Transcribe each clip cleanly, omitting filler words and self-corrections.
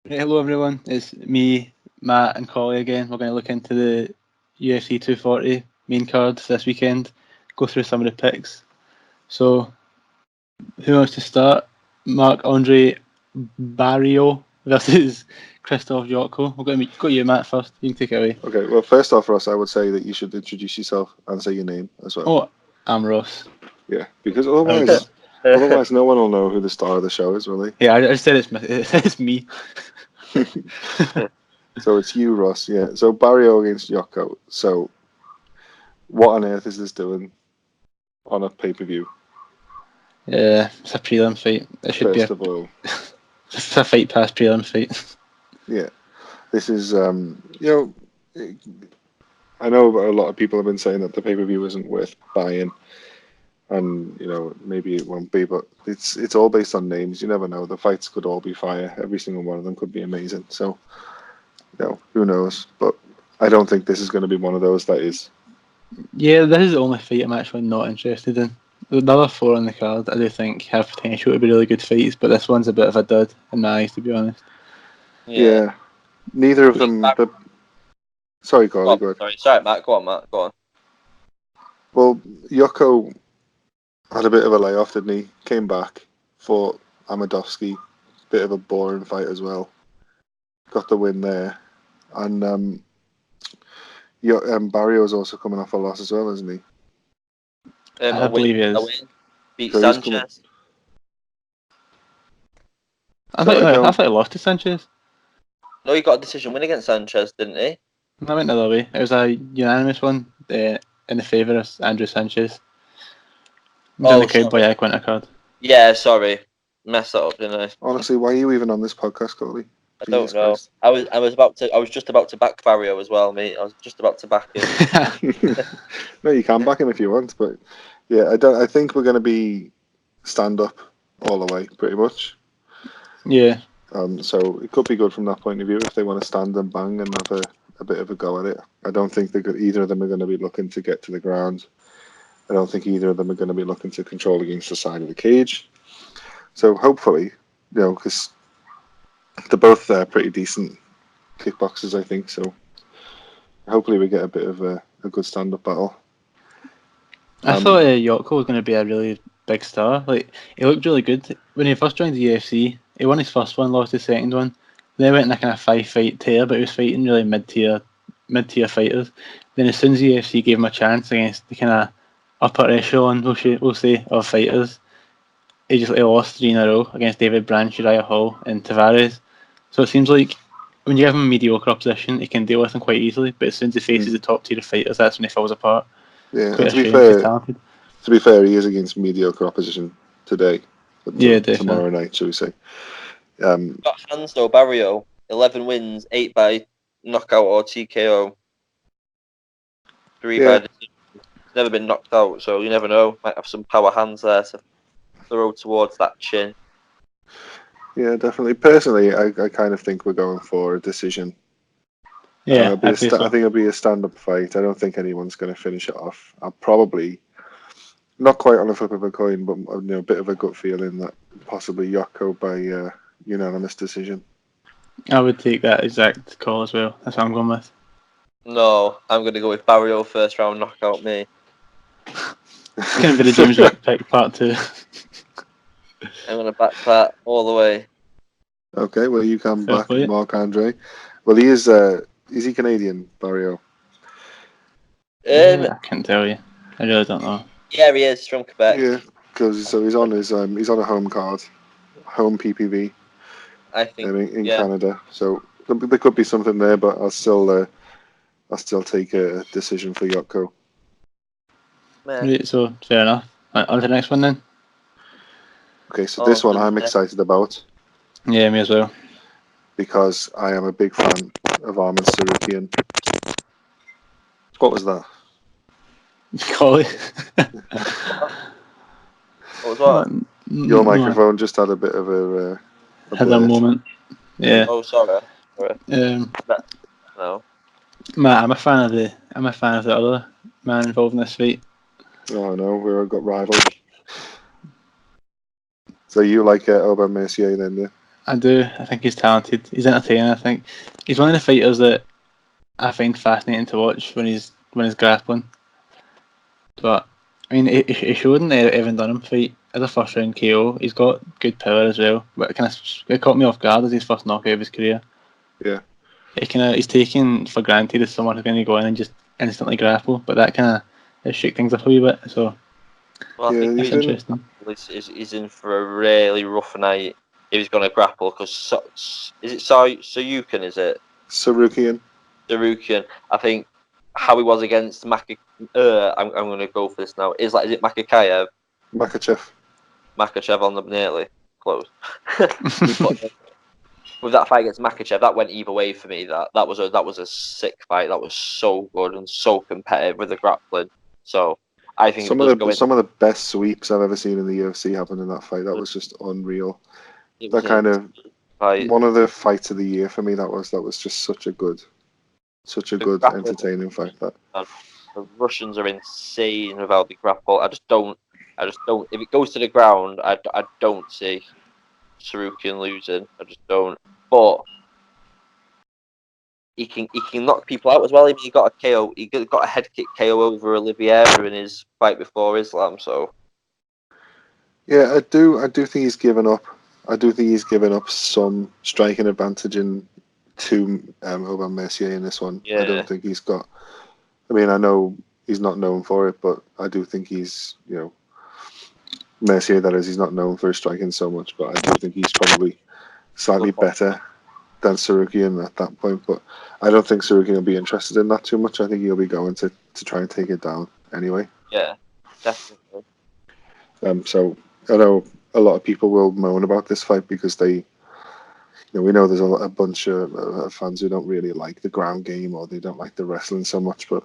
Right, hello everyone, it's me, Matt and Cauley again. We're going to look into the UFC 240 main card this weekend, go through some of the picks. So, who wants to start? Marc-Andre Barrio versus Christoph Jotko. We'll go you, Matt, first. You can take it away. Okay, well, first off, Ross, I would say that you should introduce yourself and say your name as well. Oh, I'm Ross. Yeah, because otherwise no one will know who the star of the show is, will they? Yeah, I just said it's me. So it's you, Ross, yeah. So Barrio against Yoko. So what on earth is this doing on a pay-per-view? Yeah, it's a prelim fight. It should First of all. It's a fight past prelim fight. Yeah. This is, I know a lot of people have been saying that the pay-per-view isn't worth buying. And, maybe it won't be, but it's all based on names. You never know. The fights could all be fire. Every single one of them could be amazing. So, who knows? But I don't think this is going to be one of those that is. Yeah, this is the only fight I'm actually not interested in. The other four on the card, I do think, have potential to be really good fights, but this one's a bit of a dud in my eyes, to be honest. Yeah. Neither of them. Sorry, Cauley, go ahead. Sorry, Matt. Go on, Matt. Go on. Well, Yoko had a bit of a layoff, didn't he? Came back, fought Amadovsky. Bit of a boring fight as well. Got the win there. And Barrio's also coming off a loss as well, isn't he? I believe he is. Beat Sanchez. I thought he lost to Sanchez. No, he got a decision win against Sanchez, didn't he? I went the other way. It was a unanimous one in the favour of Andrew Sanchez. He was on the Cowboy Aguinta card. Yeah, sorry. Messed that up, didn't I? Honestly, why are you even on this podcast, Cauley? I don't know. I was just about to back Barrio as well, mate. I was just about to back him. No, you can back him if you want, but yeah, I think we're going to be stand up all the way, pretty much. Yeah. So it could be good from that point of view if they want to stand and bang and have a bit of a go at it. I don't think either of them are going to be looking to get to the ground. I don't think either of them are going to be looking to control against the side of the cage. So hopefully, because they're both pretty decent kickboxers, I think. So hopefully we get a bit of a good stand-up battle. I thought Yotko was going to be a really big star. Like, he looked really good when he first joined the UFC. He won his first one, lost his second one. Then he went in a kind of 5-fight tear, but he was fighting really mid-tier fighters. Then as soon as the UFC gave him a chance against the kind of upper echelon, we'll say, of fighters, he lost 3 in a row against David Branch, Uriah Hall, and Tavares. So it seems like when you give him a mediocre opposition, he can deal with them quite easily. But as soon as he faces the top tier of fighters, that's when he falls apart. Yeah, to be fair, he is against mediocre opposition today. Tomorrow night, shall we say? Got hands though, Barrio. 11 wins, 8 by knockout or TKO. 3 by decision. He's never been knocked out, so you never know. Might have some power hands there to throw towards that chin. Yeah, definitely. Personally, I kind of think we're going for a decision. Yeah, I think it'll be a stand-up fight. I don't think anyone's going to finish it off. I'll probably, not quite on a flip of a coin, but a bit of a gut feeling that possibly Yoko by unanimous decision. I would take that exact call as well. That's what I'm going with. No, I'm going to go with Barrio first round knockout, me. It's going to be the James Rick pick part 2. I'm going to back that all the way. Okay, well, you can back Marc-Andre. Well, he is he Canadian, Barrio? I can't tell you. I really don't know. Yeah, he is from Quebec. Yeah, because he's on a home card, home PPV. I think in Canada. So there could be something there, but I'll still take a decision for Yoko. Right, so fair enough. On to the next one then. Okay, so this one I'm excited about. Yeah, me as well. Because I am a big fan of Armin Sarukian. What was that? Cauley. What was that? Your microphone just had a bit of a had a moment. Yeah. Oh, sorry. No. Matt, I'm a fan of the other man involved in this fight. Oh no, we've got rivals. So you like Aubin Mercier then, yeah? I do. I think he's talented. He's entertaining. I think he's one of the fighters that I find fascinating to watch when he's grappling. But I mean, he showed in the Evan Dunham fight as a first round KO. He's got good power as well. But it caught me off guard as his first knockout of his career. Yeah. He's taken for granted as someone who's going to go in and just instantly grapple. But that kind of shook things up a wee bit. So Well, I think it's interesting. He's in for a really rough night if he's going to grapple. Because is it Sayukin? Is it Sarukian. Sarukian? I think how he was against I'm going to go for this now. Is it Makachev? Makachev on the nearly close. With that fight against Makachev, that went either way for me. That was a sick fight. That was so good and so competitive with the grappling. So I think some of the best sweeps I've ever seen in the UFC happened in that fight. That was just unreal. That kind of fight. One of the fights of the year for me. That was just such a good entertaining fight. That the Russians are insane without the grapple. I just don't. If it goes to the ground, I don't see Sarukian losing. I just don't. But he can knock people out as well. He got a KO. He got a head kick KO over Oliveira in his fight before Islam. So yeah, I do think he's given up. I do think he's given up some striking advantage to Oban Mercier in this one. Yeah. I don't think he's got. I mean, I know he's not known for it, but I do think he's, Mercier, that is, he's not known for his striking so much, but I do think he's probably slightly better than Sarukian at that point. But I don't think Sarukian will be interested in that too much. I think he'll be going to try and take it down anyway. Yeah, definitely. So I know a lot of people will moan about this fight because we know there's a bunch of fans who don't really like the ground game or they don't like the wrestling so much, but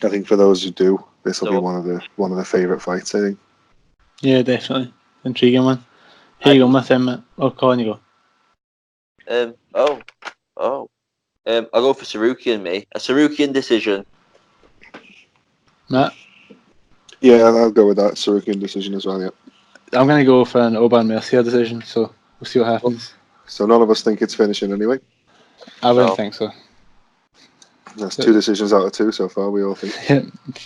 I think for those who do, this will be one of the favourite fights, I think. Yeah, definitely. Intriguing one. Here you go with him, Matt. Oh, Colin, you go. I'll go for Sarukian, mate. A Sarukian decision. Matt? Yeah, I'll go with that Sarukian decision as well, yeah. I'm going to go for an Oban Mercier decision, so we'll see what happens. So none of us think it's finishing anyway? I wouldn't think so. That's 2 decisions out of 2 so far, we all think.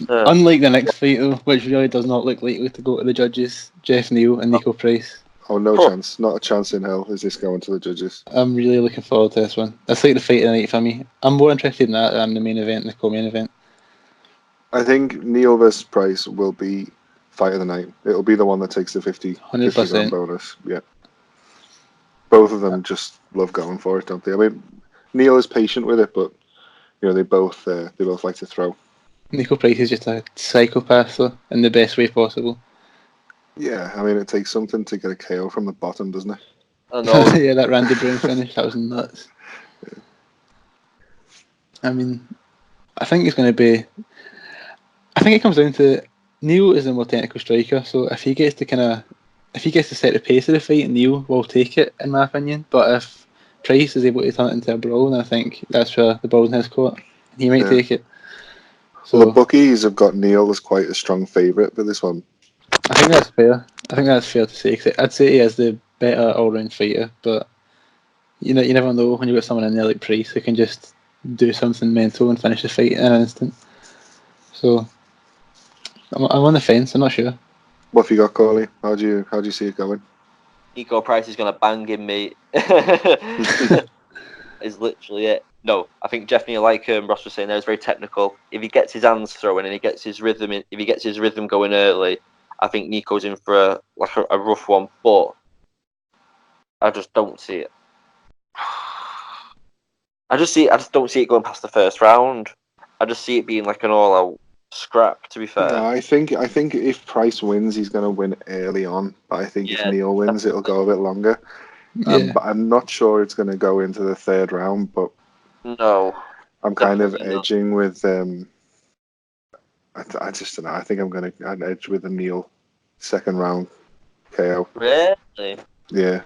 Unlike the next fight, though, which really does not look likely to go to the judges, Jeff Neal and Nico Price. Oh, no chance. Not a chance in hell is this going to the judges. I'm really looking forward to this one. That's like the fight of the night for me. I'm more interested in that than the main event and the co-main event. I think Neal versus Price will be fight of the night. It'll be the one that takes the 50 grand bonus. Yeah. Both of them just love going for it, don't they? I mean, Neal is patient with it, but they both like to throw. Nico Price is just a psychopath, though, in the best way possible. Yeah, I mean, it takes something to get a KO from the bottom, doesn't it? I know. Yeah, that Randy Brown finish, that was nuts. Yeah. I mean, I think it's going to be... I think it comes down to... Neal is a more technical striker, so if he gets to set the pace of the fight, Neal will take it, in my opinion. But if Price is able to turn it into a brawl, then I think that's where the ball's in his court. He might take it. So, well, the bookies have got Neal as quite a strong favourite for this one. I think that's fair. I think that's fair to say. Cause I'd say he is the better all-round fighter, but you never know when you've got someone in there like Price who can just do something mental and finish the fight in an instant. So I'm on the fence. I'm not sure. What have you got, Cauley? How do you see it going? Nico Price is going to bang him, mate. Is literally it. No, I think definitely, like Ross was saying there, is very technical. If he gets his hands throwing and he gets his rhythm if he gets his rhythm going early, I think Nico's in for a rough one. But I just don't see it. I just don't see it going past the first round. I just see it being like an all-out scrap. To be fair, no, I think if Price wins, he's going to win early on. But I think if Neal wins, it'll go a bit longer. Yeah. But I'm not sure it's going to go into the third round. But no, I'm kind of edging with. I just don't know. I think I'd edge with a Neal second round KO. Really? Yeah.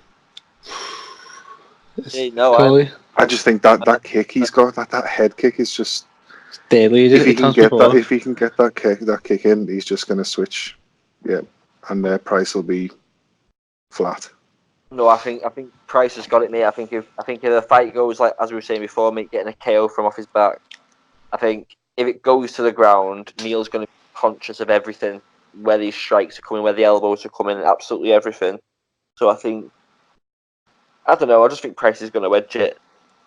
No, I just think that kick he's got, that head kick is just deadly. If he can get that kick in, he's just going to switch. Yeah, and Price will be flat. No, I think Price has got it, mate. I think if the fight goes like as we were saying before, mate, getting a KO from off his back. I think if it goes to the ground, Neil's going to be conscious of everything, where these strikes are coming, where the elbows are coming, absolutely everything. So I don't know. I just think Price is going to wedge it.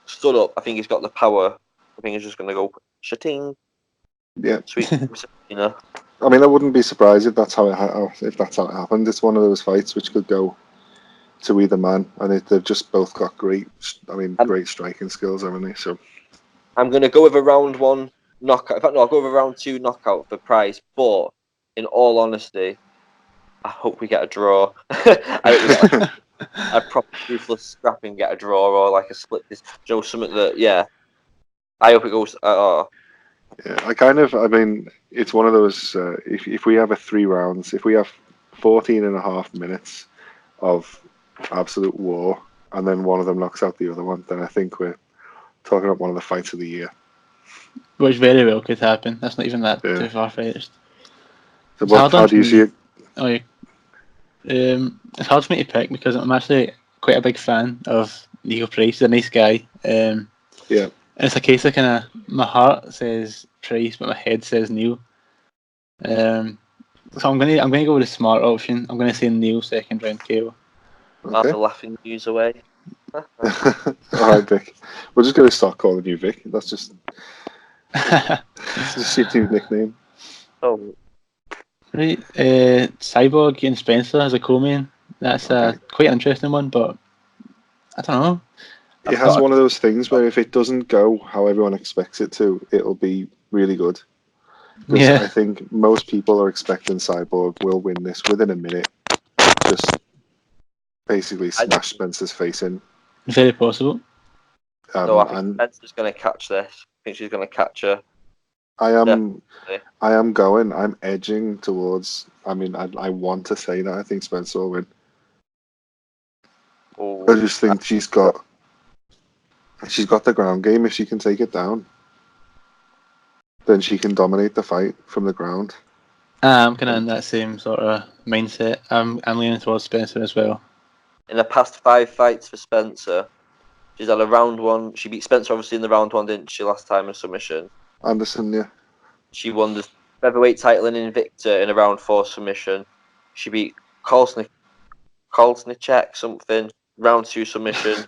Stood up. I think he's got the power. I think he's just going to go shitting. Yeah. Sweet. I mean, I wouldn't be surprised if that's how it happened. It's one of those fights which could go to either man, and they've just both got great striking skills, haven't they? So I'm going to go with a round 1 knockout. In fact, no, I'll go with a round 2 knockout for Price. But in all honesty, I hope we get a draw. I hope we get a proper ruthless scrap and get a draw, or like a split. Something that, yeah. I hope it goes. yeah, I mean, it's one of those. If we have 3 rounds, if we have 14 and a half minutes of absolute war, and then one of them knocks out the other one, then I think we're talking about one of the fights of the year. Which very well could happen. That's not even that too far-fetched. So how do you see it? Oh, yeah. It's hard for me to pick because I'm actually quite a big fan of Nico Price. He's a nice guy. Yeah. It's a case of kind of my heart says Price, but my head says Neil. So I'm gonna go with the smart option. I'm gonna say Neil second round KO. I'll have the laughing news away. All right, Vic. We're just going to start calling you Vic. That's just your new nickname. Oh, right. Cyborg and Spencer as a co-main. That's a quite interesting one, but I don't know. It has one of those things where if it doesn't go how everyone expects it to, it'll be really good. Because I think most people are expecting Cyborg will win this within a minute. Just basically smash Spencer's face in. Very possible. No, I think Spencer's going to catch this. I think she's going to catch her. I'm edging towards. I mean, I want to say that I think Spencer will win. I just think she's got the ground game. If she can take it down, then she can dominate the fight from the ground. I'm kind of in that same sort of mindset. I'm leaning towards Spencer as well. In the past 5 fights for Spencer, she's had a round 1. She beat Spencer obviously in the round 1, didn't she, last time in submission? Anderson, yeah. She won the featherweight title in Invicta in a round 4 submission. She beat Kolsnicek something, round 2 submission.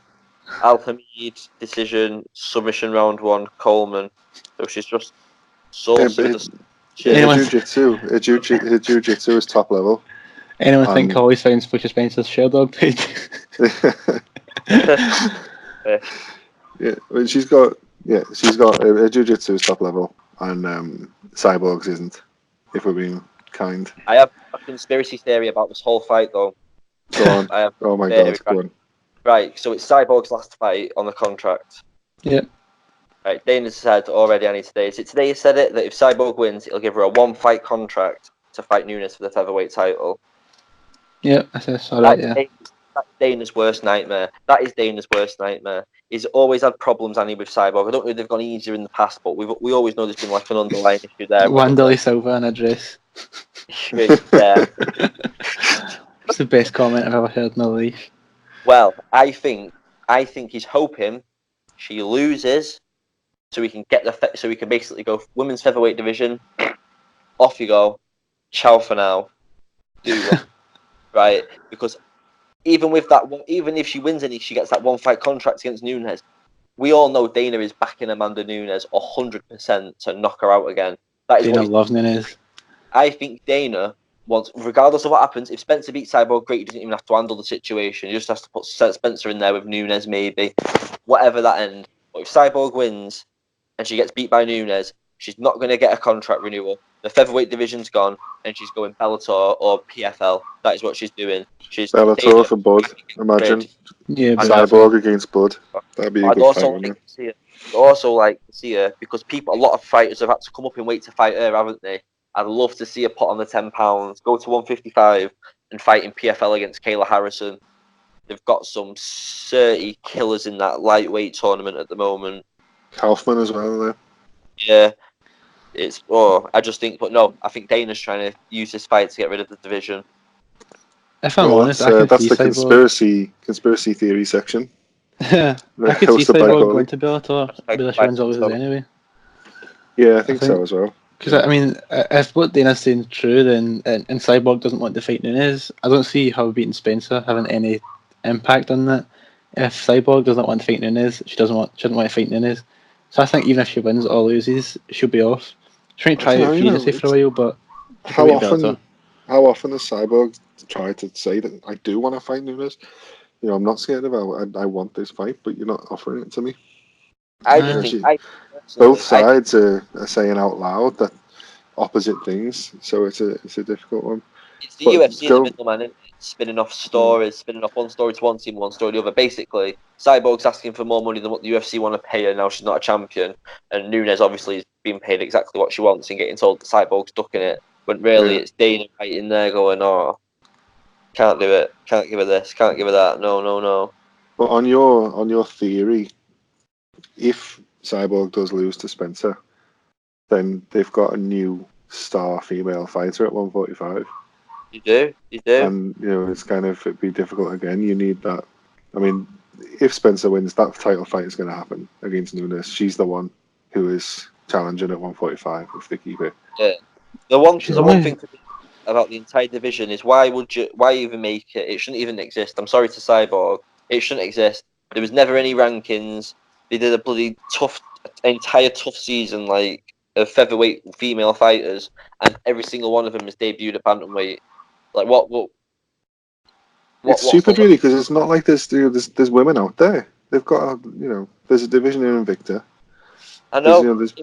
Alhamid decision, submission round 1, Coleman. So she's just saucy with the her jiu-jitsu is top level. Anyone think Cauley sounds Butcher Spencer's Sherdog page? Yeah, I mean, she's got her jiu-jitsu is top level, and Cyborg's isn't. If we're being kind. I have a conspiracy theory about this whole fight, though. Go on. Oh my god, go on. Right, so it's Cyborg's last fight on the contract. Yep. Right, Dana said already, I need today. Is it today he said it, that if Cyborg wins, it'll give her a 1-fight contract to fight Nunes for the featherweight title? Yep, I saw that, yeah. That's Dana's worst nightmare. That is Dana's worst nightmare. He's always had problems, Annie, with Cyborg. I don't know if they've gone easier in the past, but we always know there's been like an underlying issue there. Wanderlei Silva in a dress. Yeah. That's the best comment I've ever heard in my life. Well, I think he's hoping she loses, so we can basically go women's featherweight division. Off you go. Ciao for now. Do one. Right, because even with that one, even if she wins and she gets that 1-fight contract against Nunes, we all know Dana is backing Amanda Nunes 100% to knock her out again. That is Dana loves Nunes. I think Dana wants, regardless of what happens, if Spencer beats Cyborg, great, he doesn't even have to handle the situation. He just has to put Spencer in there with Nunes, maybe, whatever that end. But if Cyborg wins and she gets beat by Nunes, she's not going to get a contract renewal. The featherweight division's gone, and she's going Bellator or PFL. That is what she's doing. She's Bellator for Bud, imagine. Yeah, Cyborg against Bud. That'd be a good fight, wouldn't it? I'd also like to see her, because a lot of fighters have had to come up in weight to fight her, haven't they? I'd love to see her put on the £10, go to 155 and fight in PFL against Kayla Harrison. They've got some 30 killers in that lightweight tournament at the moment. Kaufman as well, there. Yeah. I just think, but no, I think Dana's trying to use this fight to get rid of the division. If I'm Well, honest, I can that's see the Cyborg. conspircy theory section. I could see Hosted by Cyborg Cauley. going to Bellator, Like, but she wins all loses anyway. Yeah, I I think so think as well. because Yeah. I mean, if what Dana's saying is true, then and Cyborg doesn't want to fight Nunes, I don't see how beating Spencer having any impact on that. If Cyborg doesn't want to fight Nunes, shouldn't want to fight Nunes. So I think even if she wins or loses, she'll be off. She might I try don't know. out free to say for a while, but she can How wait a Bellator. often has Cyborg tried to say that I do want to fight Nunes? I'm not scared of it. I want this fight, but you're not offering it to me. I You just know, think, she, both personally, sides are saying out loud that opposite things, so it's a difficult one. it's the But UFC in the middleman, isn't it? Spinning off stories, spinning off one story to one team, one story to the other. Basically, Cyborg's asking for more money than what the UFC want to pay her now she's not a champion. And Nunes obviously is being paid exactly what she wants and getting told that Cyborg's ducking it. When really yeah, it's Dana right in there going, oh, can't do it. Can't give her this. Can't give her that. No, no, no. but on your theory, if Cyborg does lose to Spencer, then they've got a new star female fighter at 145. You do. You do. And it's it'd be difficult again. You need that. I mean, if Spencer wins, that title fight is going to happen against Nunes. She's the one who is challenging at 145 if they keep it. Yeah. The one She's thing only about the entire division is why even make it? It shouldn't even exist. I'm sorry to Cyborg. It shouldn't exist. There was never any rankings. They did a bloody entire tough season like of featherweight female fighters, and every single one of them is debuted at bantamweight. Like It's what's the stupid, really, because it's not like there's women out there. They've got there's a division in Invicta. I There's know. there's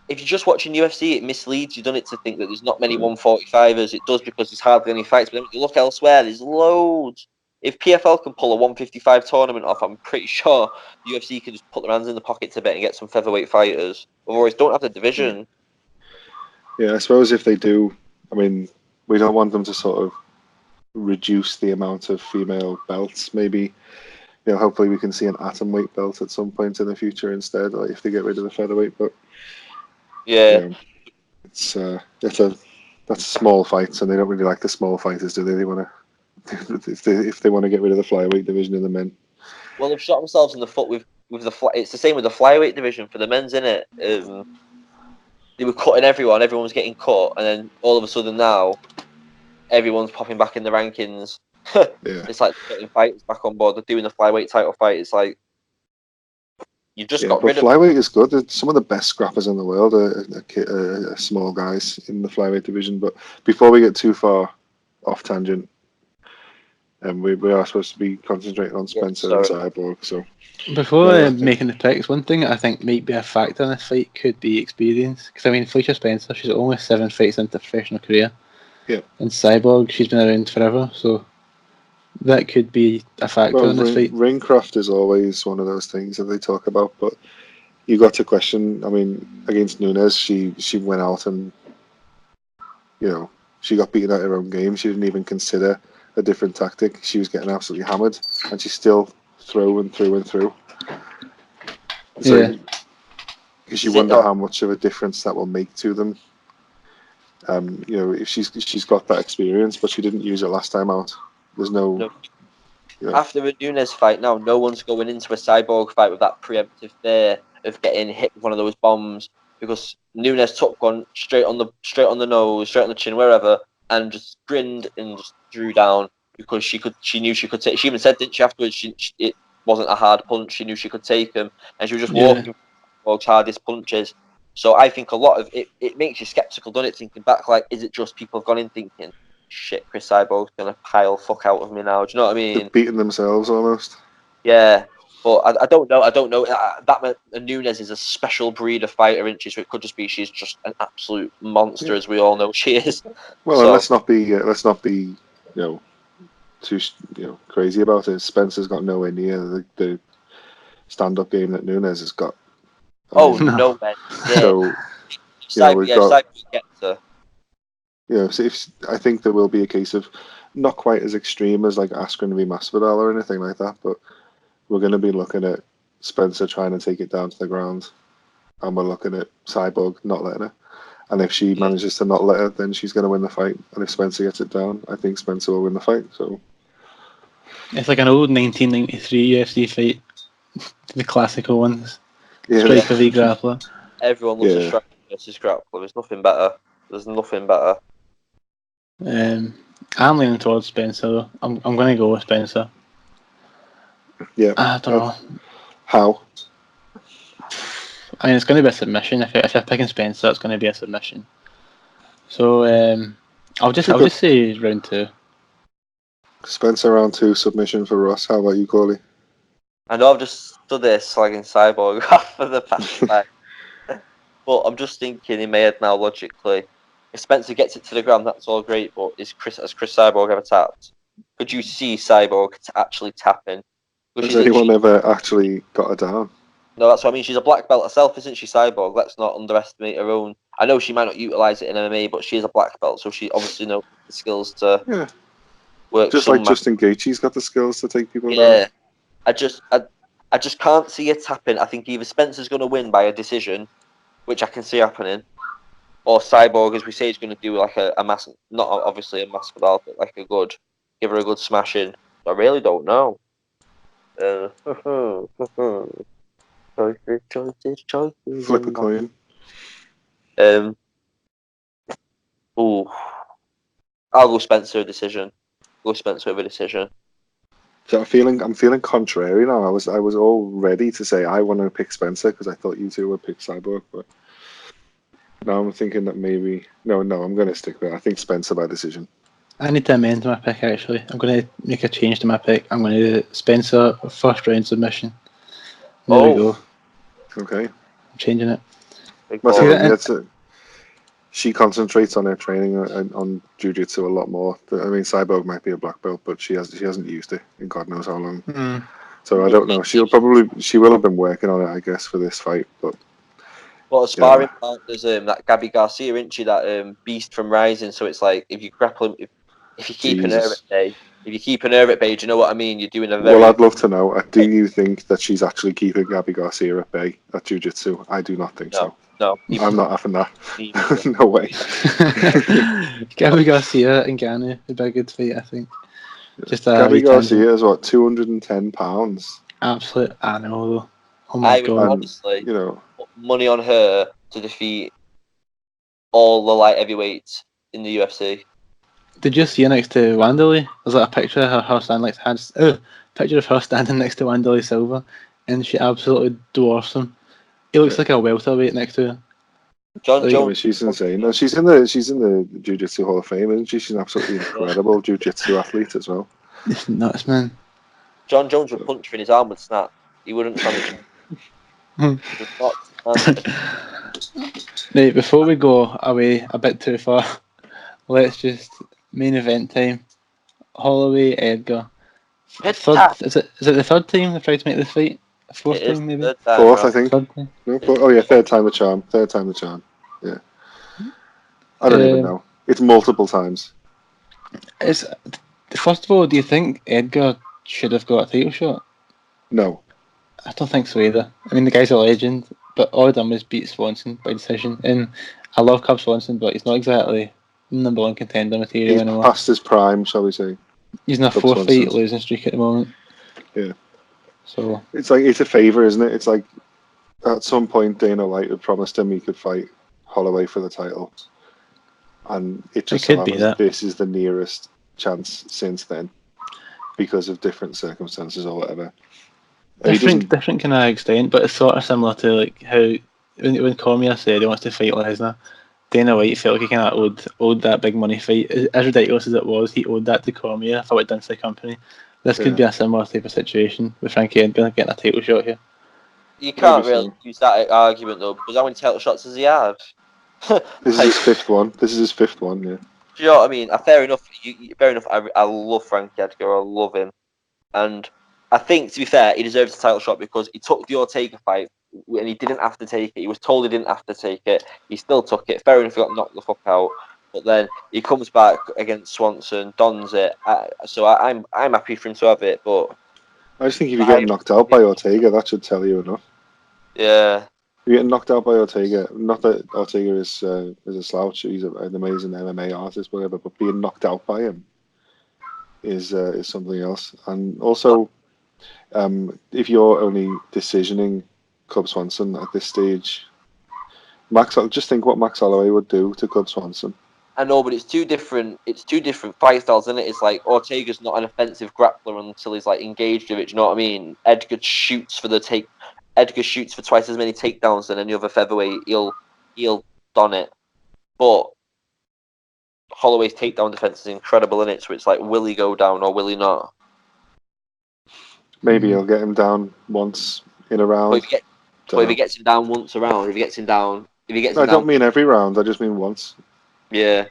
If you're just watching UFC, it misleads you, done it, to think that there's not many 145ers. It does because there's hardly any fights. But then when you look elsewhere, there's loads. If PFL can pull a 155 tournament off, I'm pretty sure UFC can just put their hands in the pockets a bit and get some featherweight fighters. Otherwise, don't have the division. yeah. I suppose if they do, I mean, we don't want them to sort of reduce the amount of female belts. Maybe hopefully we can see an atom weight belt at some point in the future instead, like if they get rid of the featherweight. But Yeah. it's that's small fights, and they don't really like the small fighters, do they? They want to if they want to get rid of the flyweight division in the men. Well, they've shot themselves in the foot with the It's the same with the flyweight division for the men's, innit? They were cutting everyone. Everyone was getting cut, and then all of a sudden now, everyone's popping back in the rankings. Yeah. It's like putting fighters back on board. They're doing the flyweight title fight. It's like you've just Yeah, got but rid of. flyweight is good. Some of the best scrappers in the world are small guys in the flyweight division. But before we get too far off tangent, we are supposed to be concentrating on Yeah, Spencer and sorry. Cyborg. So before I think making the picks. One thing I think might be a factor in this fight could be experience. Because I mean, Felicia Spencer, she's only 7 fights into a professional career. Yeah. And Cyborg, she's been around forever, so that could be a factor in this fight. ringcraft is always one of those things that they talk about. But you got to question. I mean, against Nunes, she went out and she got beaten at her own game. She didn't even consider a different tactic. She was getting absolutely hammered, and she still threw and threw and through. So, Yeah. because you wonder how much of a difference that will make to them. If she's got that experience, but she didn't use it last time out. There's no. After a Nunes fight, now no one's going into a Cyborg fight with that preemptive fear of getting hit with one of those bombs, because Nunes took one straight on the nose, straight on the chin, wherever, and just grinned and just drew down because she knew she could take. She even said, didn't she, afterwards? It wasn't a hard punch. She knew she could take him, and she was just walking Cyborg's hardest punches. So I think a lot of it makes you skeptical, doesn't it? Thinking back, like, is it just people have gone in thinking, shit, Chris Cyborg's gonna pile fuck out of me now? Do you know what I mean? They're beating themselves almost. Yeah, but I don't know. I don't know. That Nunes is a special breed of fighter, isn't she? So it could just be she's just an absolute monster, as we all know she is. Well, and let's not be too crazy about it. Spencer's got nowhere near the stand-up game that Nunes has got. No man. So we've got. Gets her. So I think there will be a case of not quite as extreme as like Askren v Masvidal or anything like that, but we're going to be looking at Spencer trying to take it down to the ground, and we're looking at Cyborg not letting her. And if she manages to not let her, then she's going to win the fight. And if Spencer gets it down, I think Spencer will win the fight. So It's like an old 1993 UFC fight, the classical ones. yeah, Striker v grappler. Everyone loves a striker versus grappler. There's nothing better. There's nothing better. I'm leaning towards Spencer though. I'm going to go with Spencer. Yeah. I don't know. How? I mean, it's going to be a submission. If you're picking Spencer, it's going to be a submission. So I'll just say round 2. Spencer round 2 submission for Ross. How about you, Cauley? I know I've just stood there slagging Cyborg off for the past fight. But I'm just thinking in my head now, logically, if Spencer gets it to the ground, that's all great, but has Chris Cyborg ever tapped? Could you see Cyborg actually tapping? Has anyone ever actually got her down? No, that's what I mean. She's a black belt herself, isn't she, Cyborg? Let's not underestimate her own. I know she might not utilise it in MMA, but she is a black belt, so she obviously knows the skills to work. Just like Justin Gaethje's got the skills to take people down. Yeah, I just can't see it tapping. I think either Spencer's going to win by a decision, which I can see happening, or Cyborg, as we say, is going to do like a mass, not obviously a mass but like give her a good smashing. I really don't know. Choices. Flip a coin. I'll go Spencer a decision. Go Spencer with a decision. So I'm feeling contrary now. I was all ready to say I want to pick Spencer because I thought you two would pick Cyborg, but now I'm thinking that maybe no, I'm going to stick with it. I think Spencer by decision. I need to amend my pick actually. I'm going to make a change to my pick. I'm going to do Spencer first round submission. There we go. Okay. I'm changing it. She concentrates on her training on jiu-jitsu a lot more. I mean, Cyborg might be a black belt, but she hasn't used it in God knows how long. So I don't know. She will have been working on it, I guess, for this fight. But a sparring partner's that Gabby Garcia, isn't she? That beast from Rising. So it's like if you grapple him, if you keep an her at bay, do you know what I mean? You're doing a very. Well, I'd love to know. Do you think that she's actually keeping Gabby Garcia at bay at jiu-jitsu? I do not think so. No, I'm not having that. No way. Gabby Garcia and Ganu would be a good fight, I think. Gabby Garcia is what, 210 pounds. Absolute animal though. Oh my god! Honestly, put money on her to defeat all the light heavyweights in the UFC. Did you see her next to Wanderlei? There's like a picture of her standing next to Wanderlei Silva, and she absolutely dwarfs him. He looks like a welterweight next to her. John Jones. She's insane. No, she's in the Jiu-Jitsu Hall of Fame, isn't she? She's an absolutely incredible Jiu-Jitsu athlete as well. It's nuts, man. John Jones would punch her in his arm with snap. He wouldn't stand it. Right, before we go away a bit too far, let's just main event time. Holloway, Edgar. Is it the third time they've tried to make this fight? Fourth time, maybe? Fourth, I think. No, third time the charm. Yeah. I don't even know. It's multiple times. First of all, do you think Edgar should have got a title shot? No. I don't think so either. I mean, the guy's a legend, but all he done was beat Swanson by decision. And I love Cub Swanson, but he's not exactly number one contender material anymore. He's past his prime, shall we say. He's in a 4-fight losing streak at the moment. Yeah. So it's a favour, isn't it? It's like at some point Dana White had promised him he could fight Holloway for the title, and it just could be that this is the nearest chance since then, because of different circumstances or whatever. Different kind of extent, but it's sort of similar to like how when Cormier said he wants to fight Lesnar, Dana White felt like he kind of owed that big money fight. As ridiculous as it was, he owed that to Cormier for what he'd done for the company. This could be a similar type of situation with Frankie Edgar getting a title shot here. You can't really use that argument though, because how many title shots does he have? This is his fifth one. Yeah. Do you know what I mean? Fair enough. Fair enough. I love Frankie Edgar. I love him, and I think to be fair, he deserves a title shot because he took the Ortega fight and he didn't have to take it. He was told he didn't have to take it. He still took it. Fair enough. He got knocked the fuck out. But then he comes back against Swanson, dons it. So I'm happy for him to have it. But I just think if you get knocked out by Ortega, that should tell you enough. Yeah. You're getting knocked out by Ortega. Not that Ortega is a slouch. He's an amazing MMA artist, whatever. But being knocked out by him is something else. And also, if you're only decisioning Cub Swanson at this stage, just think what Max Holloway would do to Cub Swanson. I know, but it's two different fight styles, isn't it? It's like Ortega's not an offensive grappler until he's like engaged with it. Do you know what I mean? Edgar shoots for twice as many takedowns than any other featherweight. He'll don it. But Holloway's takedown defense is incredible in it, so it's like, will he go down or will he not? Maybe he'll get him down once in a round. If he gets him down once a round, I don't mean every round. I just mean once. Yeah.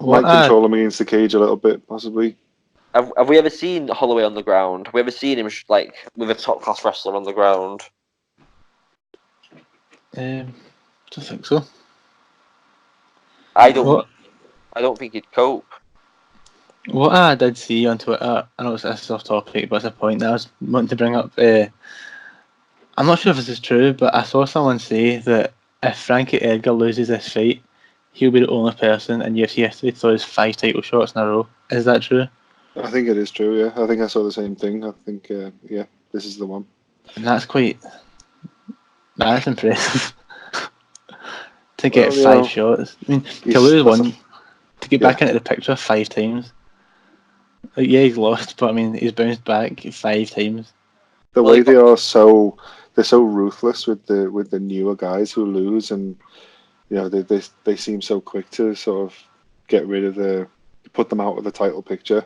Might control him against the cage a little bit, possibly. Have we ever seen Holloway on the ground? Have we ever seen him like with a top class wrestler on the ground? I don't think so. I don't think he'd cope. What I did see on Twitter, I know this is off topic, but it's a point that I was wanting to bring up. I'm not sure if this is true, but I saw someone say that if Frankie Edgar loses this fight, he'll be the only person in UFC history to throw his 5 title shots in a row. Is that true? I think it is true, yeah. I think I saw the same thing. I think, this is the one. And that's impressive. To get 5 shots. I mean, to lose one, to get back into the picture 5 times. Like, yeah, he's lost, but I mean, he's bounced back 5 times. The way they are they're so ruthless with the newer guys who lose, and they seem so quick to sort of get rid of put them out of the title picture.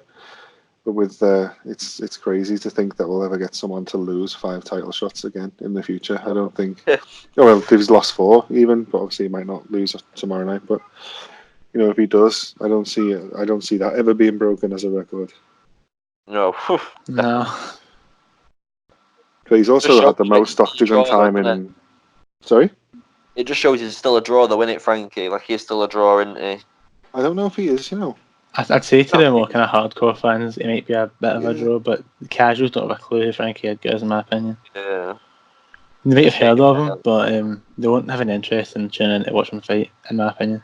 But with it's crazy to think that we'll ever get someone to lose 5 title shots again in the future. I don't think. Well, he's lost 4 even, but obviously he might not lose tomorrow night. But if he does, I don't see that ever being broken as a record. No. No. But he's also had the most octagon time in. Sorry? It just shows he's still a draw, though, isn't it, Frankie? Like, he's still a draw, isn't he? I don't know if he is, I'd say to the more kind of hardcore fans, he might be a bit of a draw, but the casuals don't have a clue who Frankie Edgar is, in my opinion. Yeah. They might have heard of him, but they won't have an interest in tuning in to watch him fight, in my opinion.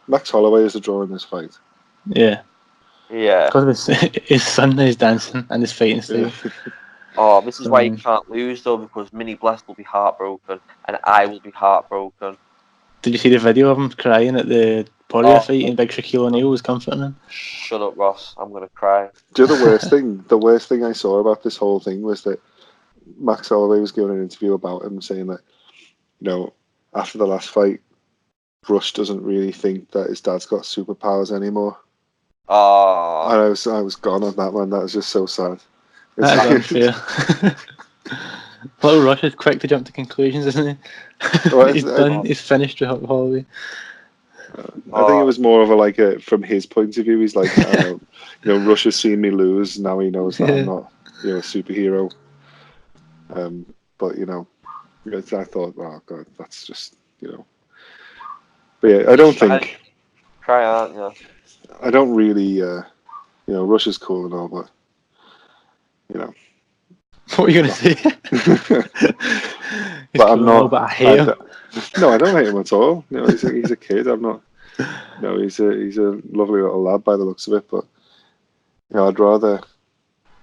Max Holloway is a draw in this fight. Yeah. Yeah. Because of his son is dancing and his fighting style. Oh, this is why he can't lose, though, because Minnie Bless will be heartbroken, and I will be heartbroken. Did you see the video of him crying at the Poirier fight and Big Shaquille O'Neal was comforting him? Shut up, Ross. I'm going to cry. Do you know the worst thing? The worst thing I saw about this whole thing was that Max Holloway was giving an interview about him, saying that, after the last fight, Rush doesn't really think that his dad's got superpowers anymore. Oh. And I was gone on that one. That was just so sad. That is unfair. Little Rush is quick to jump to conclusions, isn't he? Well, he's finished with Holloway. I think it was more of a from his point of view. He's like, Rush has seen me lose. Now he knows that I'm not, a superhero. But I thought, oh god, that's just, But yeah, I don't think. Cry out, yeah. I don't really, Rush is cool and all, but What are you going to say? But I'm not. But I hate him. No, I don't hate him at all. He's a kid. I'm not. No, he's a lovely little lad by the looks of it. But I'd rather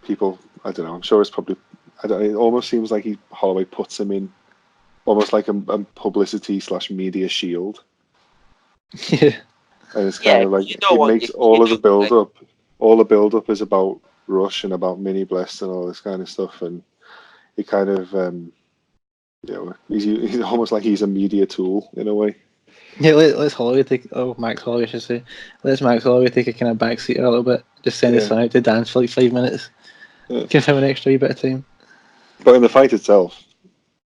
people. I don't know. I'm sure it's probably. It almost seems like Holloway puts him in, almost like a publicity / media shield. Yeah. And it's kind of like it makes all of the build up. All the build up is about Rush and about Minnie Blessed and all this kind of stuff, and he kind of, he's almost like he's a media tool in a way. Yeah, let's Holloway Max Holloway, I should say. Let's Max Holloway take a kind of backseat a little bit. Just send his son out to dance for like 5 minutes. Yeah. Give him an extra bit of time. But in the fight itself,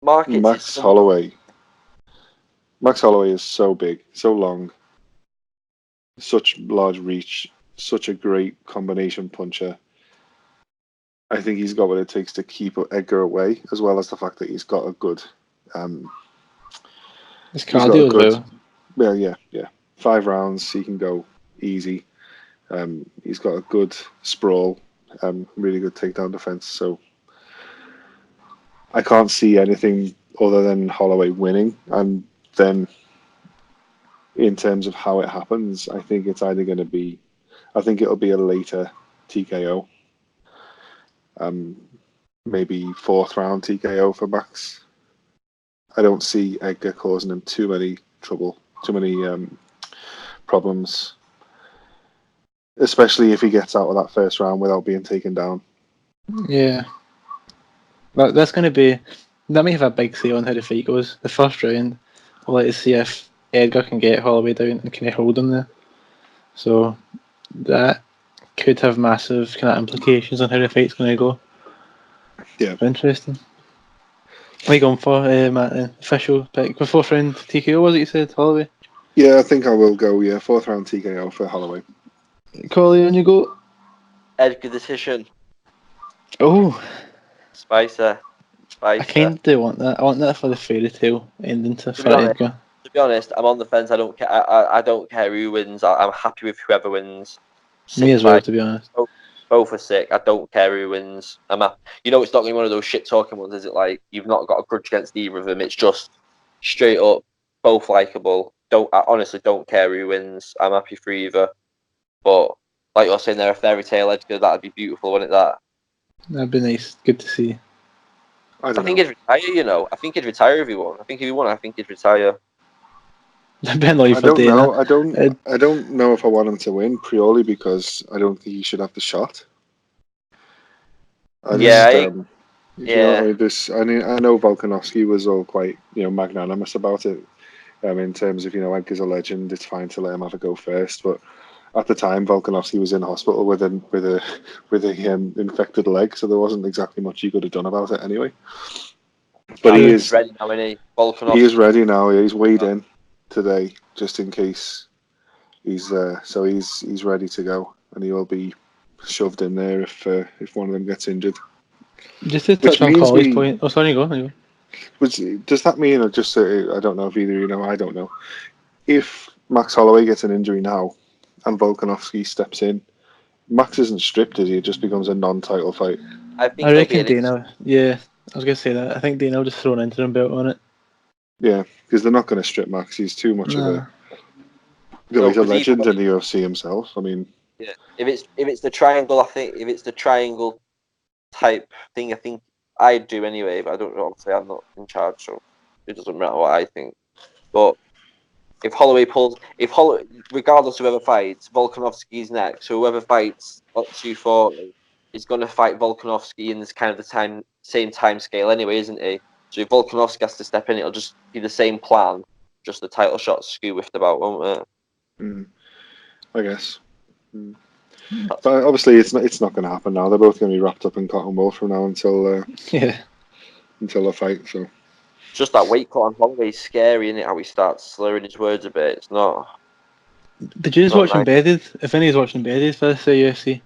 Max Holloway is so big, so long, such large reach, such a great combination puncher. I think he's got what it takes to keep Edgar away, as well as the fact that he's got a good. His cardio as well. Yeah. 5 rounds, he can go easy. He's got a good sprawl, really good takedown defense. So I can't see anything other than Holloway winning. And then, in terms of how it happens, I think it's either going to be, I think it'll be a later TKO, maybe fourth round TKO for Max. I don't see Edgar causing him too many problems, especially if he gets out of that first round without being taken down. Yeah. But that's going to be... That may have a big say on how the fight goes. The first round, we'll let us see if Edgar can get Holloway down and can he hold him there. So that could have massive kind of implications on how the fight's going to go. Yeah. Interesting. What are you going for, Matt? Official pick? The fourth round TKO, was it you said, Holloway? Yeah, I think I will go, fourth round TKO for Holloway. Cauley, on you go. Edgar decision. Oh. Spicer. I kind of want that. I want that for the fairy tale ending for Edgar. To be honest, I'm on the fence. I don't care. I don't care who wins. I'm happy with whoever wins. Me as well, to be honest. Both are sick. I don't care who wins. It's not going to be one of those shit talking ones, is it? Like, you've not got a grudge against either of them. It's just straight up, both likable. I honestly don't care who wins. I'm happy for either. But like you're saying, they're a fairy tale Edgar. That'd be beautiful, wouldn't it? That'd be nice. Good to see. I think he'd retire. I think he'd retire if he won. I think if he won, I think he'd retire. I don't know. I don't know if I want him to win purely because I don't think he should have the shot. I know Volkanovski was all quite magnanimous about it. In terms of Edgar's a legend, it's fine to let him have a go first. But at the time, Volkanovski was in hospital with a infected leg, so there wasn't exactly much he could have done about it anyway. But he is ready now, isn't he? Volkanovski. He is ready now. Yeah, he's weighed in today, just in case. He's ready to go, and he will be shoved in there if one of them gets injured. Just to touch on Cauley's point. Oh, sorry, go. Does that mean, or just I don't know if either you know, I don't know, if Max Holloway gets an injury now and Volkanovski steps in, Max isn't stripped, is he? It just becomes a non-title fight. I reckon Dana. Yeah, I was gonna say that. I think Dana will just throw an interim belt on it. Yeah, because they're not going to strip Max. He's too much of a. He's a legend in the UFC himself. I mean. Yeah, if it's the triangle, I think if it's the triangle type thing, I think I'd do anyway. But I don't know. Obviously, I'm not in charge, so it doesn't matter what I think. But if Holloway regardless of whoever fights, Volkanovski's next. So whoever fights up 240 is going to fight Volkanovski in this kind of the same time scale anyway, isn't he? So if Volkanovski has to step in, it'll just be the same plan, just the title shots skew whiffed about, won't it? I guess. But obviously, it's not going to happen now. They're both going to be wrapped up in cotton wool from now until the fight. So just that weight cut on Holloway is scary, isn't it? How he starts slurring his words a bit. It's not. Did you just watch Embedded? If anybody's watching Embedded for this UFC?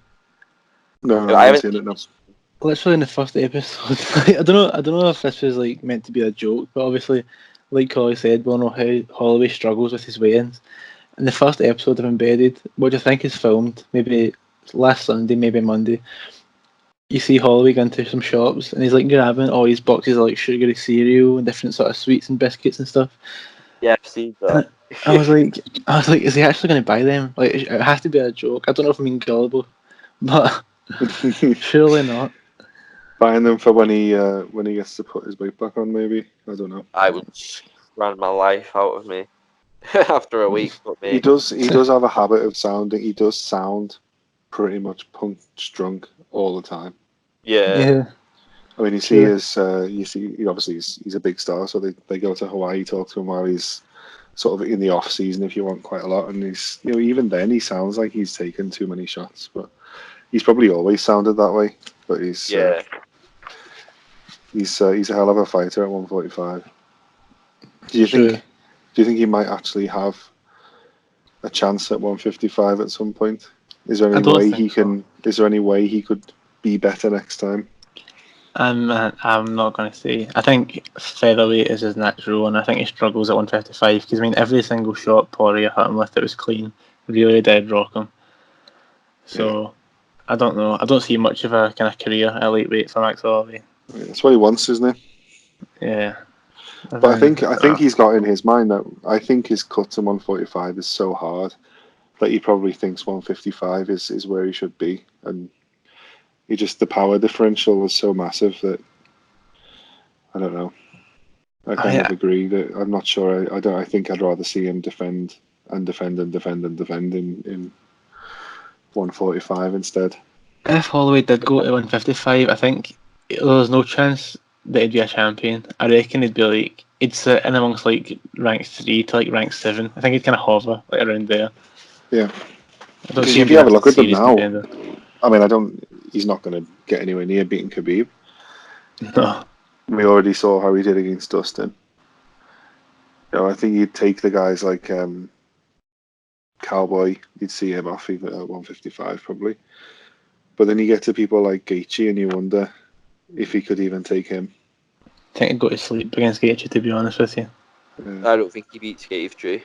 No, I haven't seen it. No. Literally in the first episode, I don't know if this was like meant to be a joke, but obviously, like Cauley said, we all know how Holloway struggles with his weigh-ins. In the first episode of Embedded, which I think is filmed maybe last Sunday, maybe Monday, you see Holloway going to some shops and he's like grabbing all these boxes of like sugary cereal and different sort of sweets and biscuits and stuff. Yeah, I've seen that. I was like, is he actually going to buy them? Like, it has to be a joke. I don't know if I'm being gullible, but surely not. Buying them for when he gets to put his weight back on, maybe. I don't know. I would run my life out of me after a week. He does have a habit of sounding. He does sound pretty much punch drunk all the time. Yeah. I mean, obviously he's a big star, so they go to Hawaii, talk to him while he's sort of in the off season, if you want, quite a lot. And he's even then he sounds like he's taken too many shots, but he's probably always sounded that way. But he's a hell of a fighter at 145. Do you think he might actually have a chance at 155 at some point? Is there any way he could be better next time? I'm not going to say. I think featherweight is his natural, and I think he struggles at 155 because every single shot Poirier hit him with, it was clean. Really did rock him. So I don't know. I don't see much of a kind of career at lightweight for Max Holloway. That's what he wants, isn't it? Yeah. But I think he's got in his mind that I think his cut to 145 is so hard that he probably thinks 155 is where he should be, and the power differential is so massive that I don't know. I kind of agree that I'm not sure. I think I'd rather see him defend and defend and defend and defend in 145 instead. If Holloway did go to 155, I think there's no chance that he'd be a champion. I reckon he'd be like, he'd sit in amongst like rank 3 to like rank 7. I think he'd kind of hover like around there. Yeah. I don't Because see him if you have a look at them serious now, contender. I mean, he's not going to get anywhere near beating Khabib. No. We already saw how he did against Dustin. I think you'd take the guys like Cowboy, you'd see him off even at 155 probably. But then you get to people like Gaethje and you wonder if he could even take him. I think he'd go to sleep against Gaethje, to be honest with you. I don't think he beats Gaethje.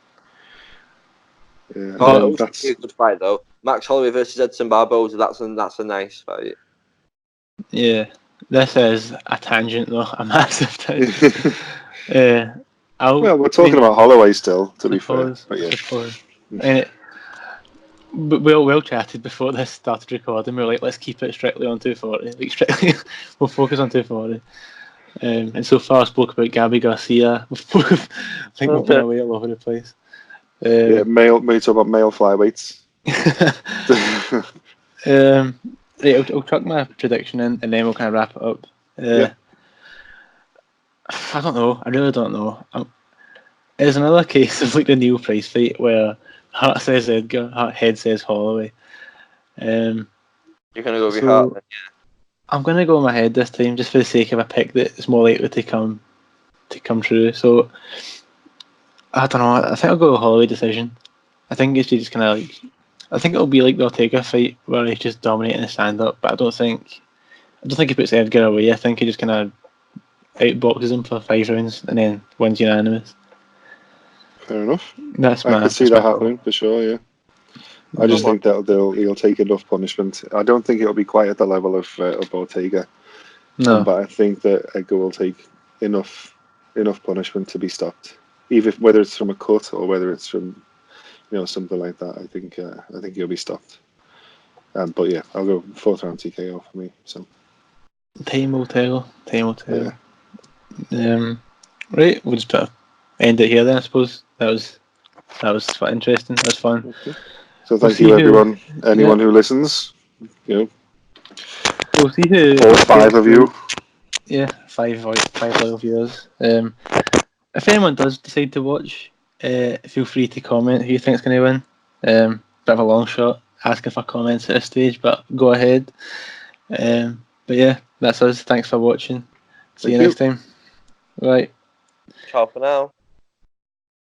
Yeah, that's a good fight though. Max Holloway versus Edson Barboza. That's a nice fight. Yeah, this is a tangent though, a massive tangent. Well, we're talking about Holloway still, to be fair. But yeah. But we all chatted before this started recording. We were like, let's keep it strictly on 240. Like strictly, we'll focus on 240. And so far, I spoke about Gabby Garcia. I think we've been away all over the place. We talk about male flyweights. Right, I'll chuck my prediction in, and then we'll kind of wrap it up. I don't know. I really don't know. It's another case of like the Neil Price fight where heart says Edgar, head says Holloway. You're gonna go with your heart. Then, yeah. I'm gonna go with my head this time, just for the sake of a pick that's more likely to come true. So I don't know. I think I'll go with Holloway decision. I think it's just kind of like. I think it'll be like the Ortega fight where he's just dominating the stand up, but I don't think he puts Edgar away. I think he just kind of outboxes him for 5 rounds and then wins unanimous. Fair enough. I could see that happening for sure. Yeah. I just think that he'll take enough punishment. I don't think it'll be quite at the level of Ortega. No. But I think that Edgar will take enough punishment to be stopped, whether it's from a cut or whether it's from something like that. I think he'll be stopped. But yeah, I'll go 4th round TKO for me. So time will tell. Yeah. Right, we'll just end it here then. I suppose that was interesting. That was fun. Okay. So thank you everyone, anyone who listens. We'll see who 4 or 5 of you. Yeah, 5 loyal viewers. If anyone does decide to watch, feel free to comment who you think is going to win. Bit of a long shot asking for comments at this stage, but go ahead. But yeah, that's us. Thanks for watching. See you next time. Right. Ciao for now.